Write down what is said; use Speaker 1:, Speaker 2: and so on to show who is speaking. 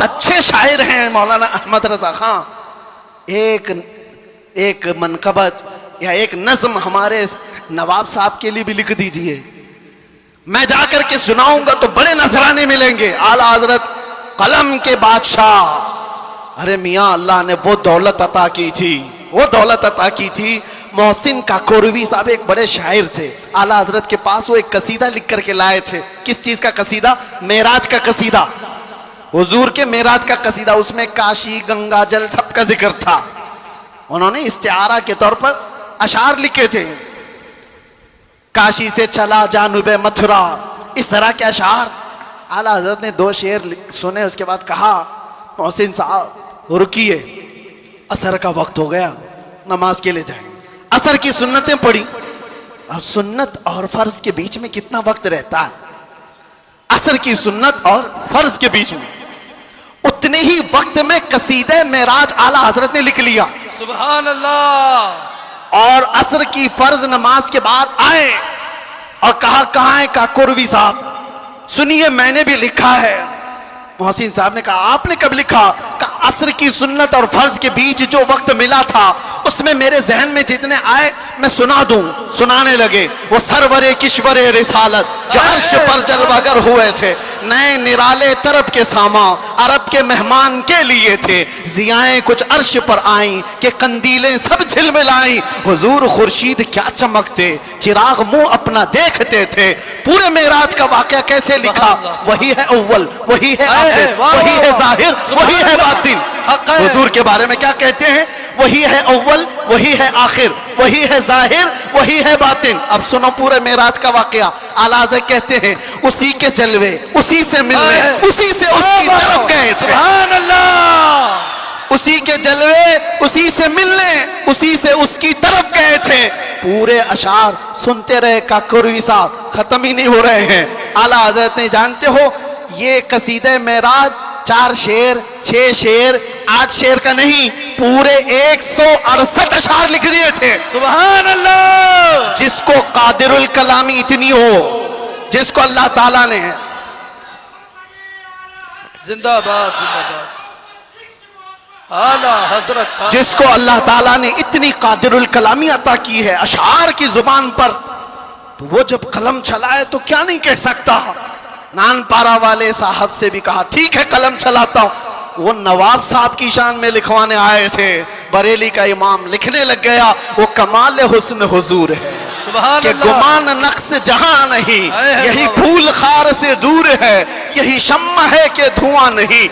Speaker 1: اچھے شاعر ہیں مولانا احمد رضا خان. ایک منقبت یا ایک نظم ہمارے نواب صاحب کے لیے بھی لکھ دیجئے, میں جا کر کے سناؤں گا تو بڑے نذرانے ملیں گے. اعلیٰ حضرت قلم کے بادشاہ, ارے میاں اللہ نے وہ دولت عطا کی تھی, وہ دولت عطا کی تھی. محسن کاکوروی صاحب ایک بڑے شاعر تھے, اعلیٰ حضرت کے پاس وہ ایک قصیدہ لکھ کر کے لائے تھے. کس چیز کا قصیدہ؟ معراج کا قصیدہ, حضور کے معراج کا قصیدہ. اس میں کاشی, گنگا جل سب کا ذکر تھا. انہوں نے استعارہ کے طور پر اشعار لکھے تھے, کاشی سے چلا جانب متھرا, اس طرح کے اشعار. اعلیٰ حضرت نے 2 شعر سنے, اس کے بعد کہا محسن صاحب رکیے, عصر کا وقت ہو گیا, نماز کے لیے جائیں. عصر کی سنتیں پڑھی. اب سنت اور فرض کے بیچ میں کتنا وقت رہتا ہے؟ عصر کی سنت اور فرض کے بیچ میں اتنے ہی وقت میں قصیدہ معراج اعلیٰ حضرت نے لکھ لیا.
Speaker 2: سبحان اللہ.
Speaker 1: اور عصر کی فرض نماز کے بعد آئے اور کہا کہاں ہے کاکوروی صاحب, سنیے میں نے بھی لکھا ہے. محسن صاحب نے کہا آپ نے کب لکھا؟ کہا عصر کی سنت اور فرض کے بیچ جو وقت ملا تھا اس میں میرے ذہن میں جتنے آئے میں سنا دوں. سنانے لگے. وہ سرور کشور رسالت جو عرش پر جلوہ گر ہوئے تھے, نئے نرالے طرب کے ساما عرب کے مہمان کے لیے تھے. ضیائیں کچھ عرش پر آئیں کہ قندیلیں سب جھلملائیں. حضور خورشید کیا چمکتے, چراغ منہ اپنا دیکھتے تھے. پورے معراج کا واقعہ کیسے لکھا؟ وہی ہے اول, وہی ہے آخر, وہی ہے ظاہر, وہی ہے باطن. حضور کے بارے میں کیا کہتے ہیں؟ وہی ہے اول, وہی ہے آخر, وہی ہے ظاہر, وہی ہے باطن. اب سنو پورے معراج کا واقعہ. اعلیٰ حضرت کہتے ہیں اسی کے جلوے, اسی سے ملنے, اسی سے اس کی طرف گئے تھے.
Speaker 2: سبحان اللہ.
Speaker 1: اسی کے جلوے, اسی سے ملنے, اسی سے اس کی طرف گئے تھے. پورے اشعار سنتے رہے کاکوروی صاحب, ختم ہی نہیں ہو رہے ہیں. اعلیٰ حضرت نے جانتے ہو یہ قصیدہ معراج 4 شعر, 6 شعر, 8 شعر کا نہیں, پورے 168 اشعار لکھ دیے تھے.
Speaker 2: سبحان اللہ.
Speaker 1: جس کو قادر الکلامی اتنی ہو, جس کو اللہ تعالیٰ نے
Speaker 2: زندہ باد, زندہ باد. اعلیٰ حضرت,
Speaker 1: جس کو اللہ تعالیٰ نے اتنی قادر الکلامی عطا کی ہے اشعار کی زبان پر, تو وہ جب قلم چلائے تو کیا نہیں کہہ سکتا. نان پارا والے صاحب سے بھی کہا ٹھیک ہے قلم چلاتا ہوں. وہ نواب صاحب کی شان میں لکھوانے آئے تھے, بریلی کا امام لکھنے لگ گیا وہ کمال حسن حضور ہے کہ گمان نقص جہاں نہیں, یہی پھول خار سے دور ہے, یہی شمع ہے کہ دھواں نہیں,